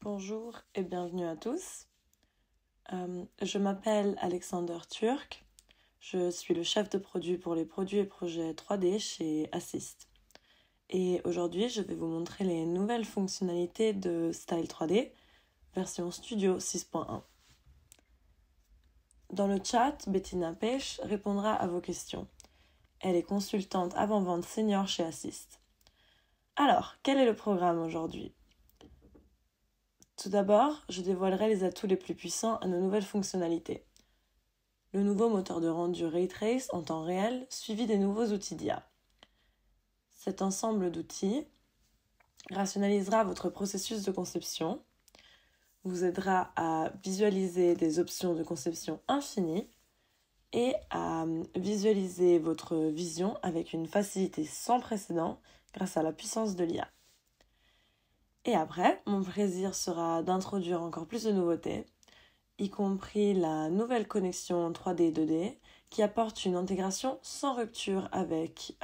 Bonjour et bienvenue à tous. Je m'appelle Alexander Turk. Je suis le chef de produit pour les produits et projets 3D chez Assist. Et aujourd'hui, je vais vous montrer les nouvelles fonctionnalités de Style 3D, version Studio 6.1. Dans le chat, Bettina Pech répondra à vos questions. Elle est consultante avant-vente senior chez Assist. Alors, quel est le programme aujourd'hui ? Tout d'abord, je dévoilerai les atouts les plus puissants à nos nouvelles fonctionnalités. Le nouveau moteur de rendu Ray Trace en temps réel, suivi des nouveaux outils d'IA. Cet ensemble d'outils rationalisera votre processus de conception, vous aidera à visualiser des options de conception infinies et à visualiser votre vision avec une facilité sans précédent grâce à la puissance de l'IA. Et après, mon plaisir sera d'introduire encore plus de nouveautés, y compris la nouvelle connexion 3D et 2D qui apporte une intégration sans rupture avec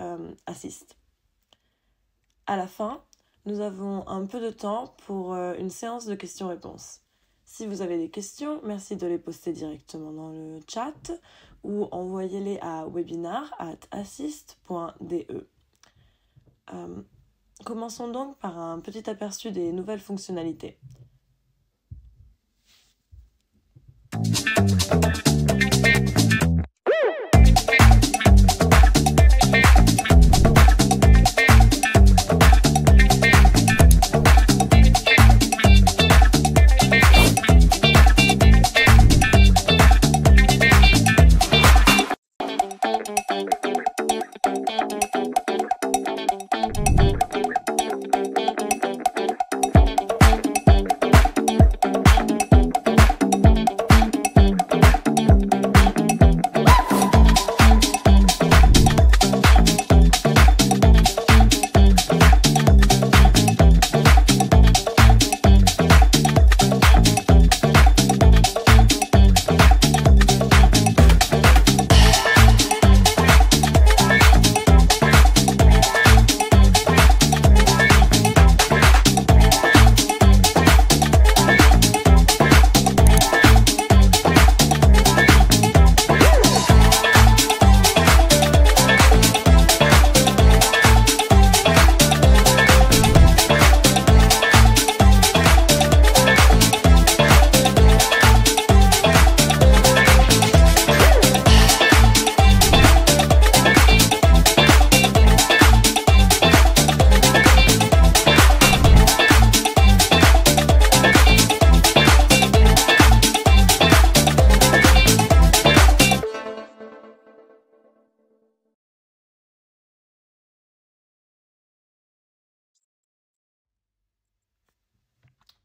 Assist. À la fin, nous avons un peu de temps pour une séance de questions-réponses. Si vous avez des questions, merci de les poster directement dans le chat ou envoyez-les à webinar@assist.de. Commençons donc par un petit aperçu des nouvelles fonctionnalités.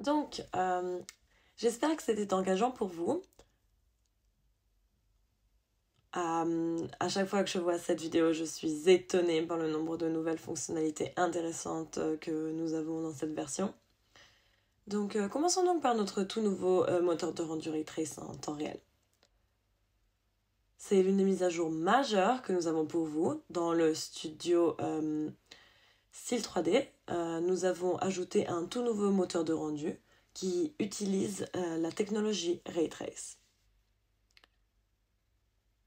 Donc, j'espère que c'était engageant pour vous. À chaque fois que je vois cette vidéo, je suis étonnée par le nombre de nouvelles fonctionnalités intéressantes que nous avons dans cette version. Donc, commençons donc par notre tout nouveau moteur de rendu Ray Trace en temps réel. C'est l'une des mises à jour majeures que nous avons pour vous dans le studio Style 3D. Nous avons ajouté un tout nouveau moteur de rendu qui utilise la technologie Ray Trace.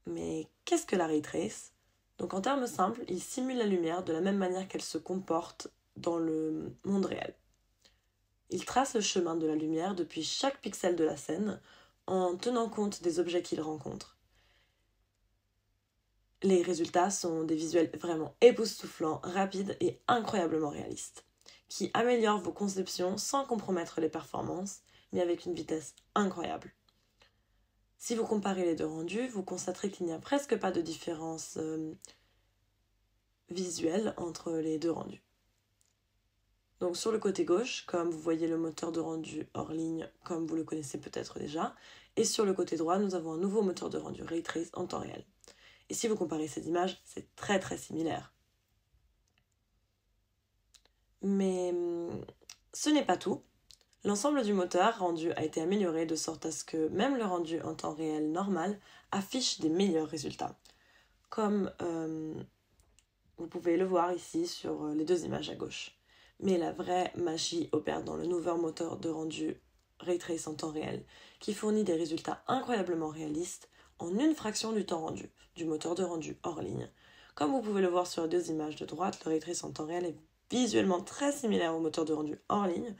Mais qu'est-ce que la Ray Trace ? Donc en termes simples, il simule la lumière de la même manière qu'elle se comporte dans le monde réel. Il trace le chemin de la lumière depuis chaque pixel de la scène en tenant compte des objets qu'il rencontre. Les résultats sont des visuels vraiment époustouflants, rapides et incroyablement réalistes, qui améliorent vos conceptions sans compromettre les performances, mais avec une vitesse incroyable. Si vous comparez les deux rendus, vous constaterez qu'il n'y a presque pas de différence visuelle entre les deux rendus. Donc sur le côté gauche, comme vous voyez le moteur de rendu hors ligne, comme vous le connaissez peut-être déjà, et sur le côté droit, nous avons un nouveau moteur de rendu Ray Trace en temps réel. Et si vous comparez ces images, c'est très très similaire. Mais ce n'est pas tout. L'ensemble du moteur rendu a été amélioré de sorte à ce que même le rendu en temps réel normal affiche des meilleurs résultats. Comme vous pouvez le voir ici sur les deux images à gauche. Mais la vraie magie opère dans le nouveau moteur de rendu Ray Trace en temps réel, qui fournit des résultats incroyablement réalistes en une fraction du temps rendu, du moteur de rendu hors ligne. Comme vous pouvez le voir sur les deux images de droite, le Ray Trace en temps réel est visuellement très similaire au moteur de rendu hors ligne,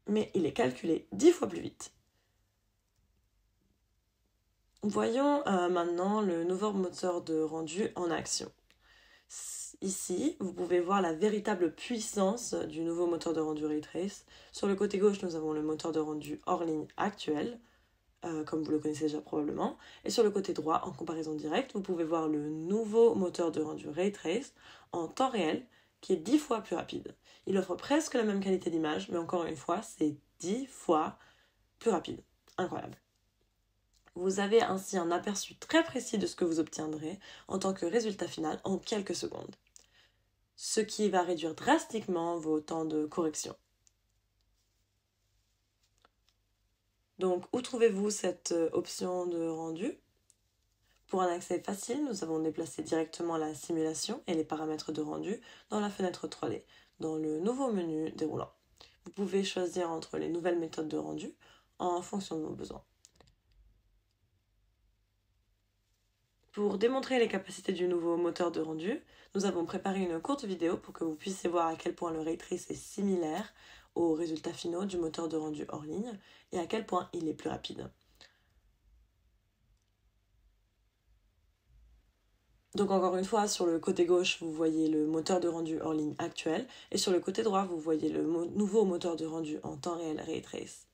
mais il est calculé 10 fois plus vite. Voyons maintenant le nouveau moteur de rendu en action. Ici, vous pouvez voir la véritable puissance du nouveau moteur de rendu Ray Trace. Sur le côté gauche, nous avons le moteur de rendu hors ligne actuel, comme vous le connaissez déjà probablement. Et sur le côté droit, en comparaison directe, vous pouvez voir le nouveau moteur de rendu Ray Trace en temps réel, qui est 10 fois plus rapide. Il offre presque la même qualité d'image, mais encore une fois, c'est 10 fois plus rapide. Incroyable. Vous avez ainsi un aperçu très précis de ce que vous obtiendrez en tant que résultat final en quelques secondes, ce qui va réduire drastiquement vos temps de correction. Donc, où trouvez-vous cette option de rendu? Pour un accès facile, nous avons déplacé directement la simulation et les paramètres de rendu dans la fenêtre 3D, dans le nouveau menu déroulant. Vous pouvez choisir entre les nouvelles méthodes de rendu en fonction de vos besoins. Pour démontrer les capacités du nouveau moteur de rendu, nous avons préparé une courte vidéo pour que vous puissiez voir à quel point le Ray Trace est similaire aux résultats finaux du moteur de rendu hors ligne et à quel point il est plus rapide. Donc encore une fois, sur le côté gauche, vous voyez le moteur de rendu hors ligne actuel et sur le côté droit, vous voyez le nouveau moteur de rendu en temps réel Ray Trace.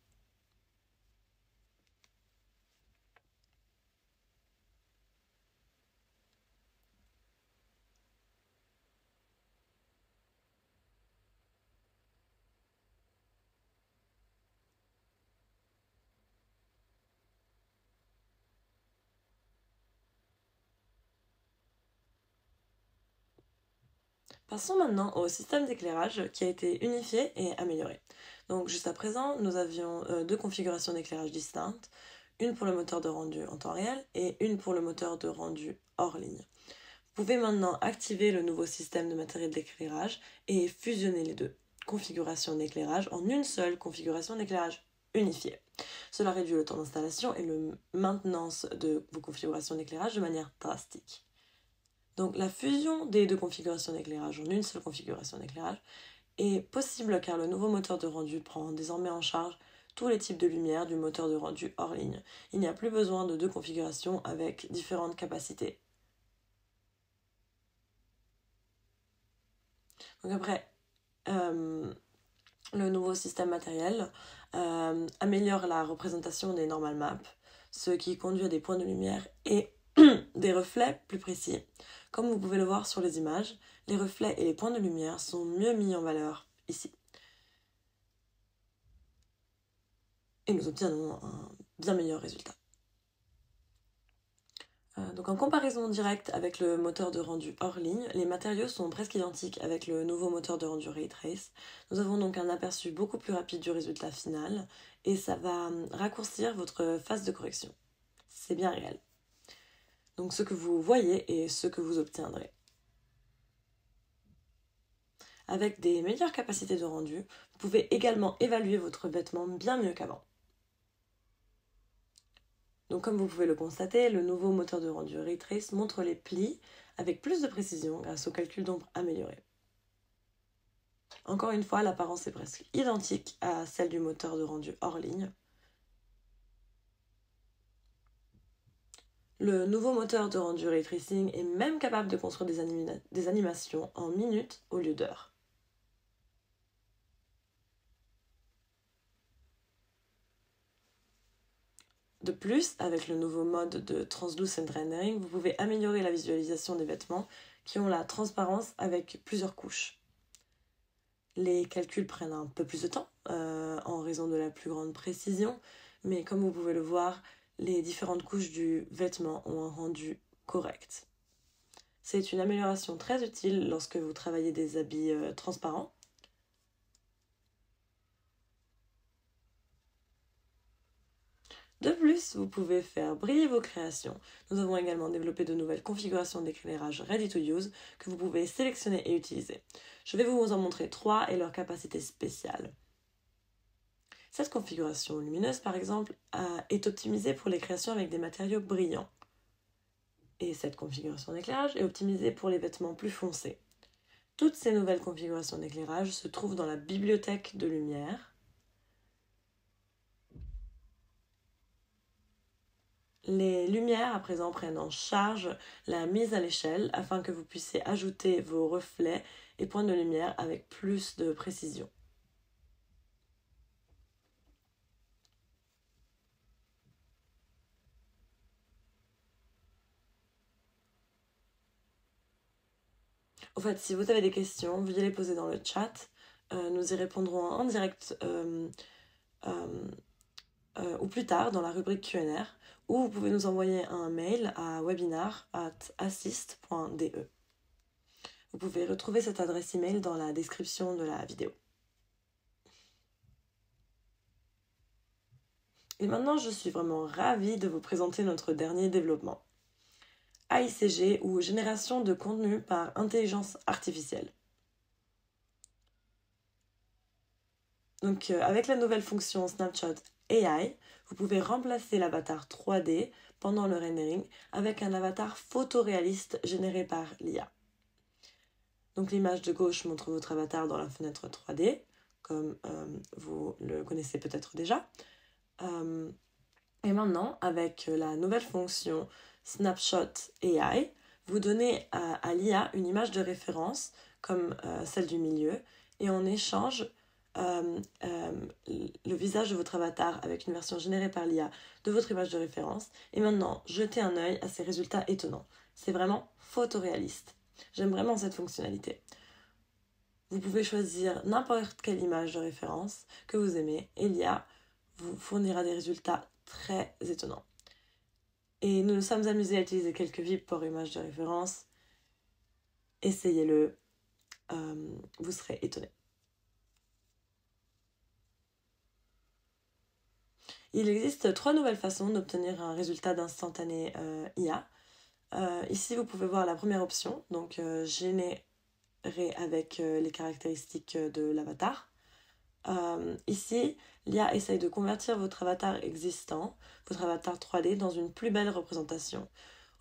Passons maintenant au système d'éclairage qui a été unifié et amélioré. Donc jusqu'à présent, nous avions deux configurations d'éclairage distinctes, une pour le moteur de rendu en temps réel et une pour le moteur de rendu hors ligne. Vous pouvez maintenant activer le nouveau système de matériel d'éclairage et fusionner les deux configurations d'éclairage en une seule configuration d'éclairage unifiée. Cela réduit le temps d'installation et la maintenance de vos configurations d'éclairage de manière drastique. Donc la fusion des deux configurations d'éclairage en une seule configuration d'éclairage est possible car le nouveau moteur de rendu prend désormais en charge tous les types de lumière du moteur de rendu hors ligne. Il n'y a plus besoin de deux configurations avec différentes capacités. Donc après, le nouveau système matériel améliore la représentation des normal maps, ce qui conduit à des points de lumière et des reflets plus précis. Comme vous pouvez le voir sur les images, les reflets et les points de lumière sont mieux mis en valeur ici. Et nous obtenons un bien meilleur résultat. Donc en comparaison directe avec le moteur de rendu hors ligne, les matériaux sont presque identiques avec le nouveau moteur de rendu Ray Trace. Nous avons donc un aperçu beaucoup plus rapide du résultat final et ça va raccourcir votre phase de correction. C'est bien réel. Donc ce que vous voyez et ce que vous obtiendrez. Avec des meilleures capacités de rendu, vous pouvez également évaluer votre vêtement bien mieux qu'avant. Donc comme vous pouvez le constater, le nouveau moteur de rendu Ray Trace montre les plis avec plus de précision grâce au calcul d'ombre amélioré. Encore une fois, l'apparence est presque identique à celle du moteur de rendu hors ligne. Le nouveau moteur de rendu Ray Tracing est même capable de construire des animations en minutes au lieu d'heures. De plus, avec le nouveau mode de Translucent Rendering, vous pouvez améliorer la visualisation des vêtements qui ont la transparence avec plusieurs couches. Les calculs prennent un peu plus de temps en raison de la plus grande précision, mais comme vous pouvez le voir, les différentes couches du vêtement ont un rendu correct. C'est une amélioration très utile lorsque vous travaillez des habits transparents. De plus, vous pouvez faire briller vos créations. Nous avons également développé de nouvelles configurations d'éclairage ready to use que vous pouvez sélectionner et utiliser. Je vais vous en montrer 3 et leurs capacités spéciales. Cette configuration lumineuse, par exemple, est optimisée pour les créations avec des matériaux brillants. Et cette configuration d'éclairage est optimisée pour les vêtements plus foncés. Toutes ces nouvelles configurations d'éclairage se trouvent dans la bibliothèque de lumière. Les lumières à présent prennent en charge la mise à l'échelle afin que vous puissiez ajouter vos reflets et points de lumière avec plus de précision. Au fait, si vous avez des questions, veuillez les poser dans le chat. Nous y répondrons en direct ou plus tard dans la rubrique Q&A, ou vous pouvez nous envoyer un mail à webinar@assist.de. Vous pouvez retrouver cette adresse email dans la description de la vidéo. Et maintenant, je suis vraiment ravie de vous présenter notre dernier développement. AICG ou génération de contenu par intelligence artificielle. Donc avec la nouvelle fonction Snapshot AI, vous pouvez remplacer l'avatar 3D pendant le rendering avec un avatar photoréaliste généré par l'IA. Donc l'image de gauche montre votre avatar dans la fenêtre 3D, comme vous le connaissez peut-être déjà. Et maintenant, avec la nouvelle fonction Snapshot AI, vous donnez à l'IA une image de référence, comme celle du milieu, et en échange, le visage de votre avatar avec une version générée par l'IA de votre image de référence. Et maintenant, jetez un œil à ces résultats étonnants. C'est vraiment photoréaliste. J'aime vraiment cette fonctionnalité. Vous pouvez choisir n'importe quelle image de référence que vous aimez et l'IA vous fournira des résultats très étonnants. Et nous nous sommes amusés à utiliser quelques VIP pour images de référence. Essayez-le, vous serez étonnés. Il existe 3 nouvelles façons d'obtenir un résultat d'instantané IA. Ici, vous pouvez voir la première option, donc générer avec les caractéristiques de l'avatar. Ici, l'IA essaye de convertir votre avatar existant, votre avatar 3D, dans une plus belle représentation.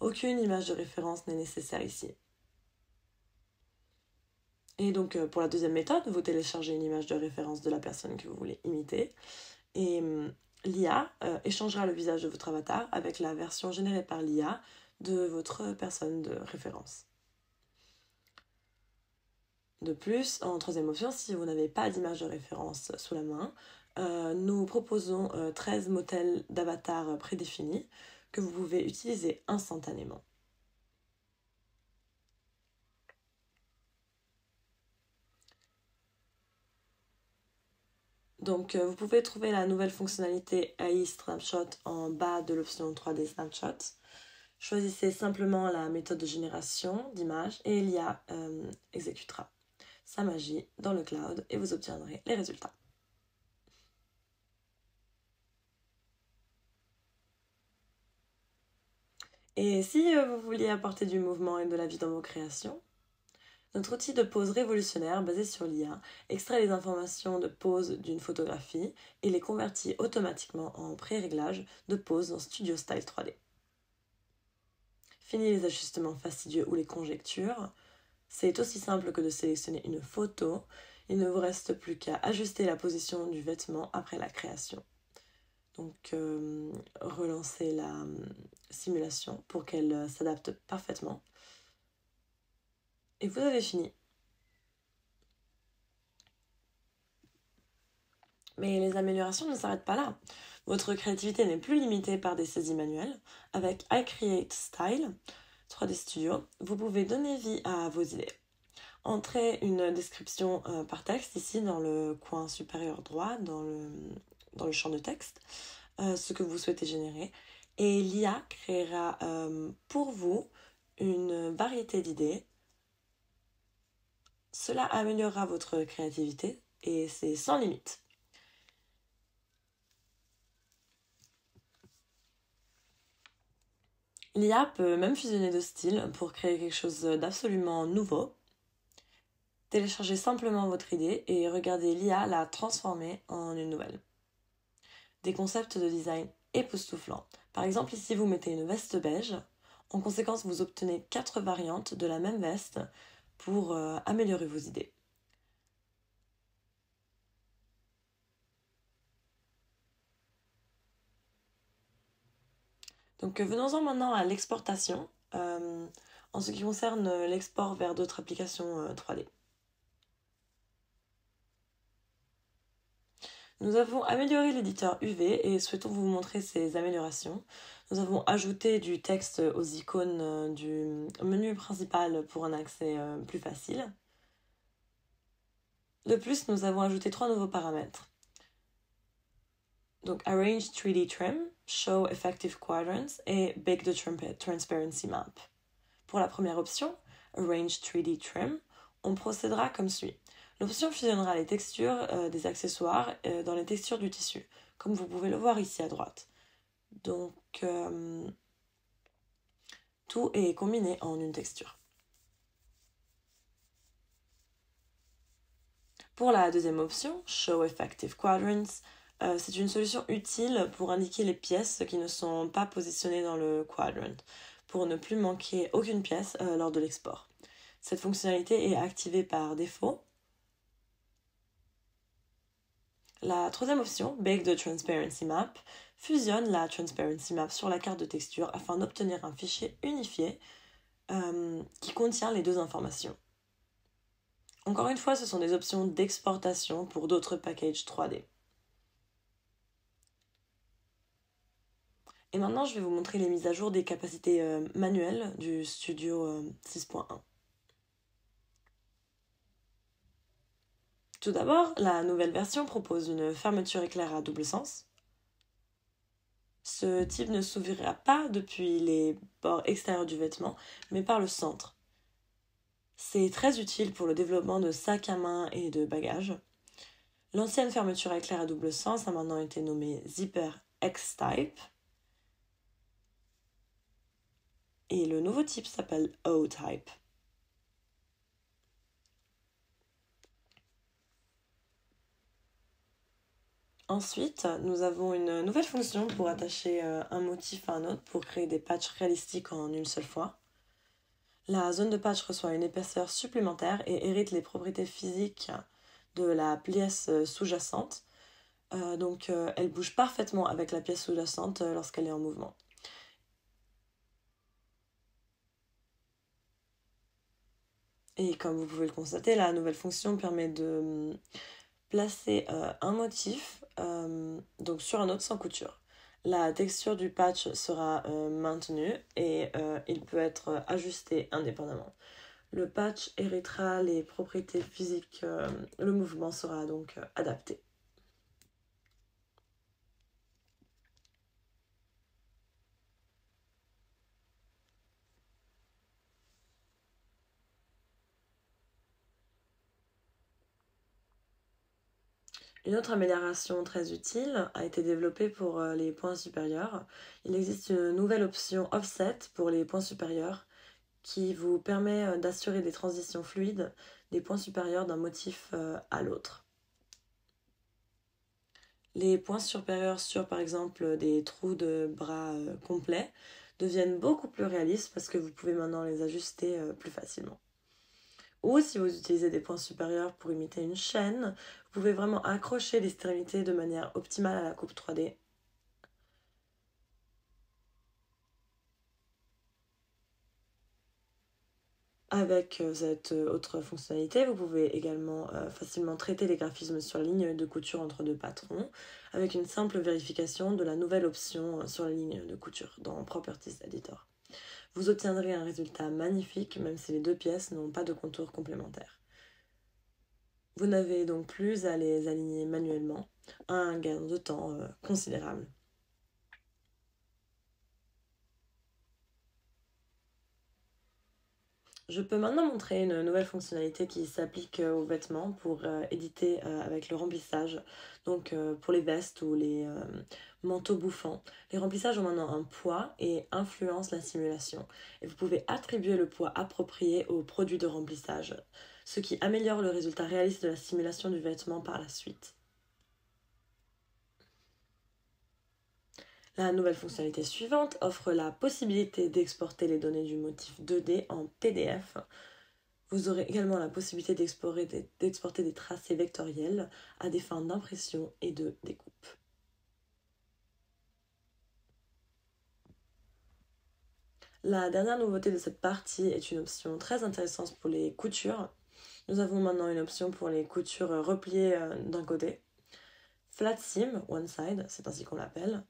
Aucune image de référence n'est nécessaire ici. Et donc, pour la deuxième méthode, vous téléchargez une image de référence de la personne que vous voulez imiter. Et l'IA échangera le visage de votre avatar avec la version générée par l'IA de votre personne de référence. De plus, en troisième option, si vous n'avez pas d'image de référence sous la main, nous proposons 13 modèles d'avatars prédéfinis que vous pouvez utiliser instantanément. Donc, vous pouvez trouver la nouvelle fonctionnalité AI Snapshot en bas de l'option 3D Snapshot. Choisissez simplement la méthode de génération d'images et l'IA exécutera sa magie dans le cloud et vous obtiendrez les résultats. Et si vous vouliez apporter du mouvement et de la vie dans vos créations, notre outil de pose révolutionnaire basé sur l'IA extrait les informations de pose d'une photographie et les convertit automatiquement en pré-réglage de pose dans Studio Style 3D. Fini les ajustements fastidieux ou les conjectures. C'est aussi simple que de sélectionner une photo. Il ne vous reste plus qu'à ajuster la position du vêtement après la création. Donc, relancez la simulation pour qu'elle s'adapte parfaitement. Et vous avez fini. Mais les améliorations ne s'arrêtent pas là. Votre créativité n'est plus limitée par des saisies manuelles. Avec iCreate Style 3D Studio, vous pouvez donner vie à vos idées. Entrez une description par texte ici dans le coin supérieur droit, dans le champ de texte, ce que vous souhaitez générer. Et l'IA créera pour vous une variété d'idées. Cela améliorera votre créativité, et c'est sans limite. L'IA peut même fusionner de styles pour créer quelque chose d'absolument nouveau. Téléchargez simplement votre idée et regardez l'IA la transformer en une nouvelle. Des concepts de design époustouflants. Par exemple, ici vous mettez une veste beige. En conséquence, vous obtenez 4 variantes de la même veste pour améliorer vos idées. Donc venons-en maintenant à l'exportation, en ce qui concerne l'export vers d'autres applications 3D. Nous avons amélioré l'éditeur UV et souhaitons vous montrer ces améliorations. Nous avons ajouté du texte aux icônes du menu principal pour un accès plus facile. De plus, nous avons ajouté 3 nouveaux paramètres. Donc Arrange 3D Trim, Show Effective Quadrants et Bake the Transparency Map. Pour la première option, Arrange 3D Trim, on procédera comme suit. L'option fusionnera les textures des accessoires dans les textures du tissu, comme vous pouvez le voir ici à droite. Donc, tout est combiné en une texture. Pour la deuxième option, Show Effective Quadrants, c'est une solution utile pour indiquer les pièces qui ne sont pas positionnées dans le quadrant, pour ne plus manquer aucune pièce lors de l'export. Cette fonctionnalité est activée par défaut. La troisième option, Bake the Transparency Map, fusionne la Transparency Map sur la carte de texture afin d'obtenir un fichier unifié qui contient les deux informations. Encore une fois, ce sont des options d'exportation pour d'autres packages 3D. Et maintenant, je vais vous montrer les mises à jour des capacités manuelles du Studio 6.1. Tout d'abord, la nouvelle version propose une fermeture éclair à double sens. Ce type ne s'ouvrira pas depuis les bords extérieurs du vêtement, mais par le centre. C'est très utile pour le développement de sacs à main et de bagages. L'ancienne fermeture à éclair à double sens a maintenant été nommée Zipper X-Type. Et le nouveau type s'appelle O-Type. Ensuite, nous avons une nouvelle fonction pour attacher un motif à un autre pour créer des patchs réalistiques en une seule fois. La zone de patch reçoit une épaisseur supplémentaire et hérite les propriétés physiques de la pièce sous-jacente. Donc elle bouge parfaitement avec la pièce sous-jacente lorsqu'elle est en mouvement. Et comme vous pouvez le constater, la nouvelle fonction permet de placer un motif donc sur un autre sans couture. La texture du patch sera maintenue et il peut être ajusté indépendamment. Le patch héritera les propriétés physiques, le mouvement sera donc adapté. Une autre amélioration très utile a été développée pour les points supérieurs. Il existe une nouvelle option Offset pour les points supérieurs qui vous permet d'assurer des transitions fluides des points supérieurs d'un motif à l'autre. Les points supérieurs sur par exemple des trous de bras complets deviennent beaucoup plus réalistes parce que vous pouvez maintenant les ajuster plus facilement. Ou si vous utilisez des points supérieurs pour imiter une chaîne, vous pouvez vraiment accrocher l'extrémité de manière optimale à la coupe 3D. Avec cette autre fonctionnalité, vous pouvez également facilement traiter les graphismes sur la ligne de couture entre deux patrons avec une simple vérification de la nouvelle option sur la ligne de couture dans Properties Editor. Vous obtiendrez un résultat magnifique même si les deux pièces n'ont pas de contours complémentaires. Vous n'avez donc plus à les aligner manuellement, un gain de temps considérable. Je peux maintenant montrer une nouvelle fonctionnalité qui s'applique aux vêtements pour éditer avec le remplissage. Donc pour les vestes ou les manteaux bouffants, les remplissages ont maintenant un poids et influencent la simulation. Et vous pouvez attribuer le poids approprié au produit de remplissage, ce qui améliore le résultat réaliste de la simulation du vêtement par la suite. La nouvelle fonctionnalité suivante offre la possibilité d'exporter les données du motif 2D en PDF. Vous aurez également la possibilité d'exporter des tracés vectoriels à des fins d'impression et de découpe. La dernière nouveauté de cette partie est une option très intéressante pour les coutures. Nous avons maintenant une option pour les coutures repliées d'un côté. Flat seam, one side, c'est ainsi qu'on l'appelle.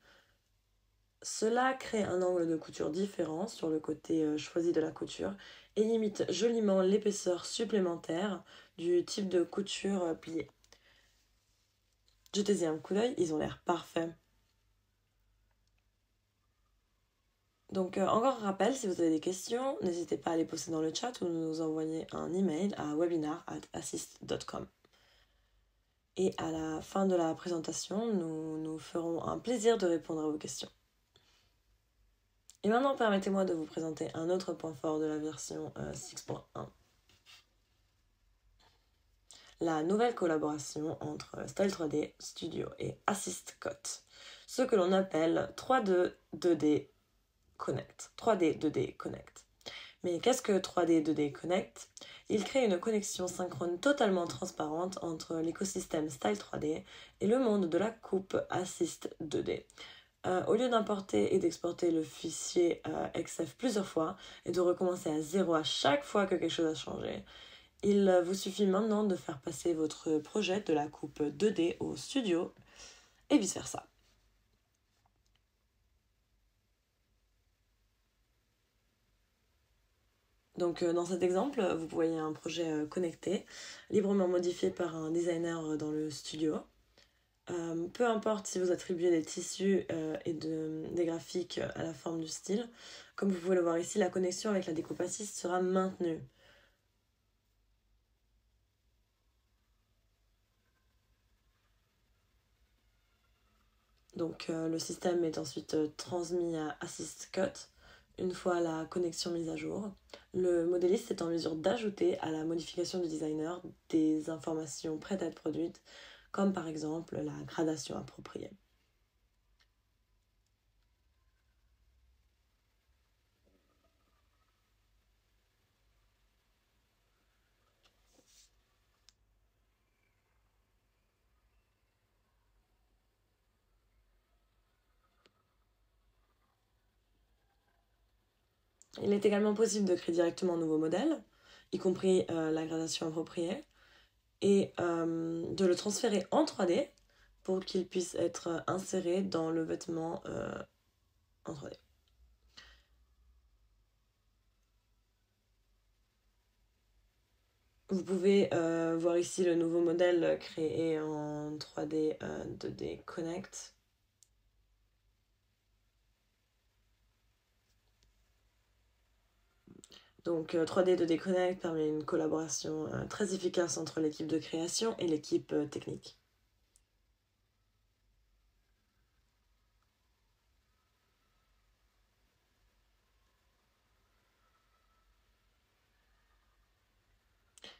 Cela crée un angle de couture différent sur le côté choisi de la couture et limite joliment l'épaisseur supplémentaire du type de couture pliée. Jetez-y un coup d'œil, ils ont l'air parfaits. Donc encore un rappel, si vous avez des questions, n'hésitez pas à les poster dans le chat ou nous envoyer un email à webinar@assist.com. Et à la fin de la présentation, nous ferons un plaisir de répondre à vos questions. Et maintenant, permettez-moi de vous présenter un autre point fort de la version 6.1. La nouvelle collaboration entre Style 3D Studio et AssistCut, ce que l'on appelle 3D 2D Connect. 3D 2D Connect. Mais qu'est-ce que 3D 2D Connect? Il crée une connexion synchrone totalement transparente entre l'écosystème Style 3D et le monde de la coupe Assist 2D. Au lieu d'importer et d'exporter le fichier XF plusieurs fois et de recommencer à zéro à chaque fois que quelque chose a changé, il vous suffit maintenant de faire passer votre projet de la coupe 2D au studio et vice-versa. Donc dans cet exemple, vous voyez un projet connecté, librement modifié par un designer dans le studio. Peu importe si vous attribuez des tissus et des graphiques à la forme du style, comme vous pouvez le voir ici, la connexion avec la découpe assist sera maintenue. Donc le système est ensuite transmis à AssistCut une fois la connexion mise à jour. Le modéliste est en mesure d'ajouter à la modification du designer des informations prêtes à être produites, comme par exemple la gradation appropriée. Il est également possible de créer directement un nouveau modèle, y compris la gradation appropriée, et de le transférer en 3D pour qu'il puisse être inséré dans le vêtement en 3D. Vous pouvez voir ici le nouveau modèle créé en 3D 2D Connect. Donc 3D 2D Connect permet une collaboration très efficace entre l'équipe de création et l'équipe technique.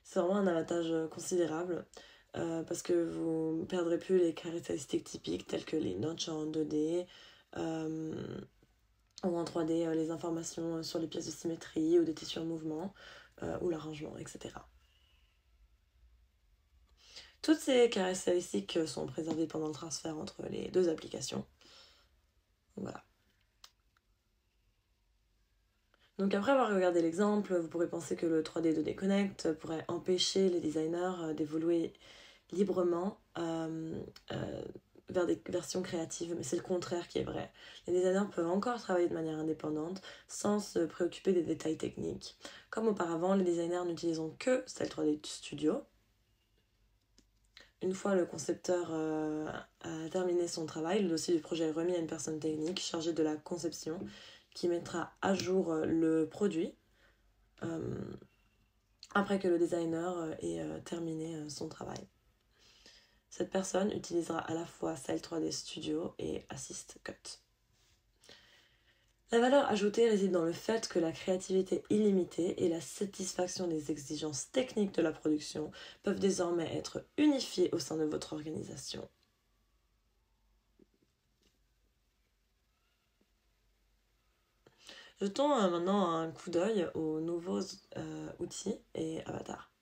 C'est vraiment un avantage considérable parce que vous ne perdrez plus les caractéristiques typiques telles que les notches en 2D ou en 3D, les informations sur les pièces de symétrie ou des tissus en mouvement ou l'arrangement, etc. Toutes ces caractéristiques sont préservées pendant le transfert entre les deux applications. Voilà. Donc après avoir regardé l'exemple, vous pourrez penser que le 3D 2D Connect pourrait empêcher les designers d'évoluer librement vers des versions créatives, mais c'est le contraire qui est vrai. Les designers peuvent encore travailler de manière indépendante sans se préoccuper des détails techniques. Comme auparavant, les designers n'utilisant que Style 3D Studio. Une fois le concepteur a terminé son travail, le dossier du projet est remis à une personne technique chargée de la conception qui mettra à jour le produit après que le designer ait terminé son travail. Cette personne utilisera à la fois Style 3D Studio et Assist Cut. La valeur ajoutée réside dans le fait que la créativité illimitée et la satisfaction des exigences techniques de la production peuvent désormais être unifiées au sein de votre organisation. Jetons maintenant un coup d'œil aux nouveaux outils et avatars.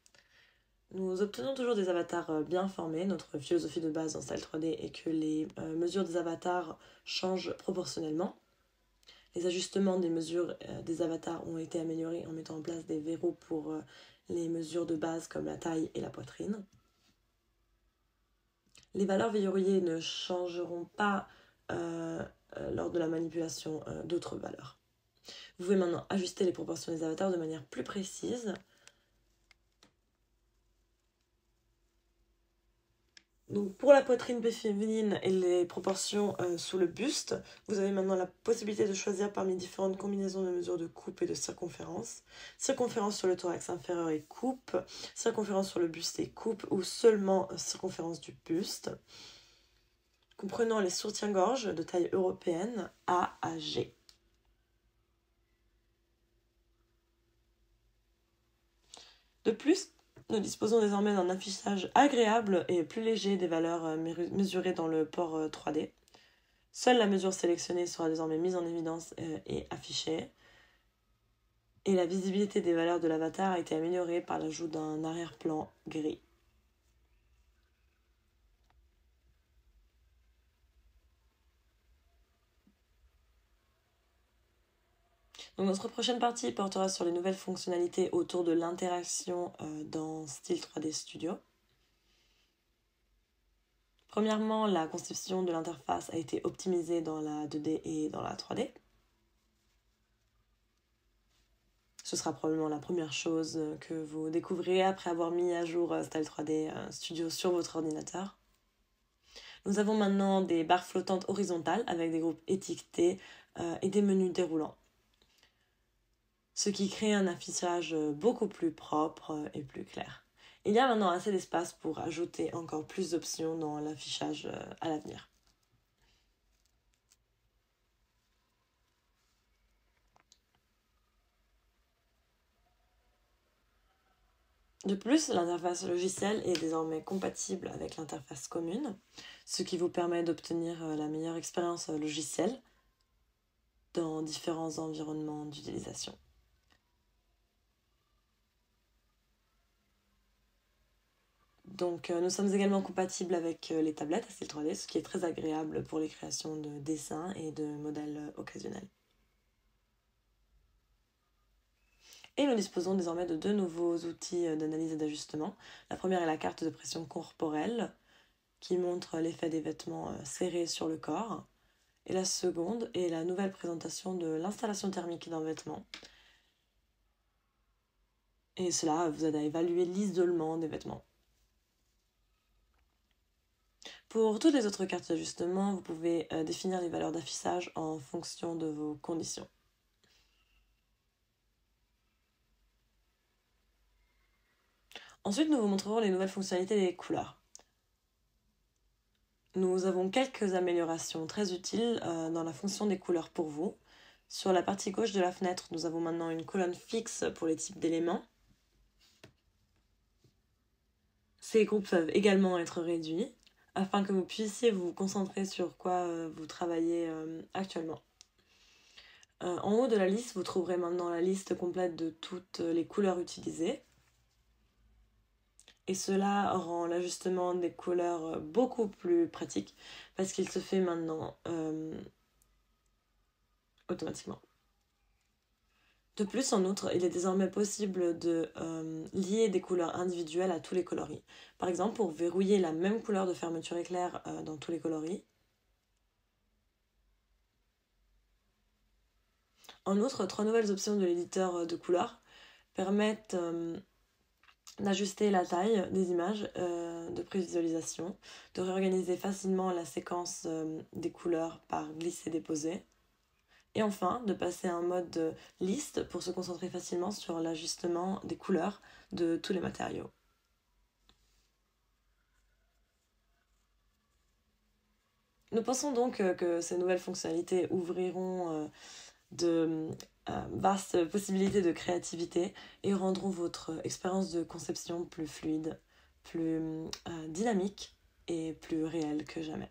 Nous obtenons toujours des avatars bien formés. Notre philosophie de base dans Style 3D est que les mesures des avatars changent proportionnellement. Les ajustements des mesures des avatars ont été améliorés en mettant en place des verrous pour les mesures de base comme la taille et la poitrine. Les valeurs verrouillées ne changeront pas lors de la manipulation d'autres valeurs. Vous pouvez maintenant ajuster les proportions des avatars de manière plus précise. Donc pour la poitrine féminine et les proportions sous le buste, vous avez maintenant la possibilité de choisir parmi différentes combinaisons de mesures de coupe et de circonférence. Circonférence sur le thorax inférieur et coupe, circonférence sur le buste et coupe, ou seulement circonférence du buste. Comprenant les soutiens-gorge de taille européenne A à G. De plus, nous disposons désormais d'un affichage agréable et plus léger des valeurs mesurées dans le port 3D. Seule la mesure sélectionnée sera désormais mise en évidence et affichée. Et la visibilité des valeurs de l'avatar a été améliorée par l'ajout d'un arrière-plan gris. Donc notre prochaine partie portera sur les nouvelles fonctionnalités autour de l'interaction dans Style 3D Studio. Premièrement, la conception de l'interface a été optimisée dans la 2D et dans la 3D. Ce sera probablement la première chose que vous découvrirez après avoir mis à jour Style 3D Studio sur votre ordinateur. Nous avons maintenant des barres flottantes horizontales avec des groupes étiquetés et des menus déroulants. Ce qui crée un affichage beaucoup plus propre et plus clair. Il y a maintenant assez d'espace pour ajouter encore plus d'options dans l'affichage à l'avenir. De plus, l'interface logicielle est désormais compatible avec l'interface commune, ce qui vous permet d'obtenir la meilleure expérience logicielle dans différents environnements d'utilisation. Donc nous sommes également compatibles avec les tablettes Style 3D, ce qui est très agréable pour les créations de dessins et de modèles occasionnels. Et nous disposons désormais de deux nouveaux outils d'analyse et d'ajustement. La première est la carte de pression corporelle, qui montre l'effet des vêtements serrés sur le corps. Et la seconde est la nouvelle présentation de l'installation thermique d'un vêtement. Et cela vous aide à évaluer l'isolement des vêtements. Pour toutes les autres cartes d'ajustement, vous pouvez définir les valeurs d'affichage en fonction de vos conditions. Ensuite, nous vous montrerons les nouvelles fonctionnalités des couleurs. Nous avons quelques améliorations très utiles dans la fonction des couleurs pour vous. Sur la partie gauche de la fenêtre, nous avons maintenant une colonne fixe pour les types d'éléments. Ces groupes peuvent également être réduits afin que vous puissiez vous concentrer sur quoi vous travaillez actuellement. En haut de la liste, vous trouverez maintenant la liste complète de toutes les couleurs utilisées. Et cela rend l'ajustement des couleurs beaucoup plus pratique parce qu'il se fait maintenant automatiquement. De plus, en outre, il est désormais possible de lier des couleurs individuelles à tous les coloris. Par exemple, pour verrouiller la même couleur de fermeture éclair dans tous les coloris. En outre, 3 nouvelles options de l'éditeur de couleurs permettent d'ajuster la taille des images de prévisualisation, de réorganiser facilement la séquence des couleurs par glisser-déposer, Et enfin, de passer à un mode liste pour se concentrer facilement sur l'ajustement des couleurs de tous les matériaux. Nous pensons donc que ces nouvelles fonctionnalités ouvriront de vastes possibilités de créativité et rendront votre expérience de conception plus fluide, plus dynamique et plus réelle que jamais.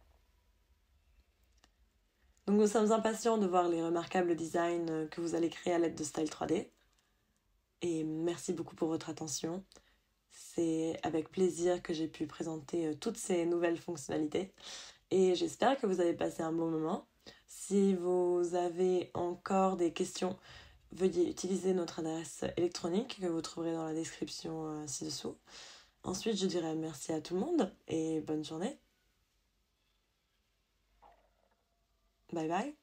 Donc nous sommes impatients de voir les remarquables designs que vous allez créer à l'aide de Style 3D. Et merci beaucoup pour votre attention. C'est avec plaisir que j'ai pu présenter toutes ces nouvelles fonctionnalités. Et j'espère que vous avez passé un bon moment. Si vous avez encore des questions, veuillez utiliser notre adresse électronique que vous trouverez dans la description ci-dessous. Ensuite, je dirai merci à tout le monde et bonne journée. Bye bye.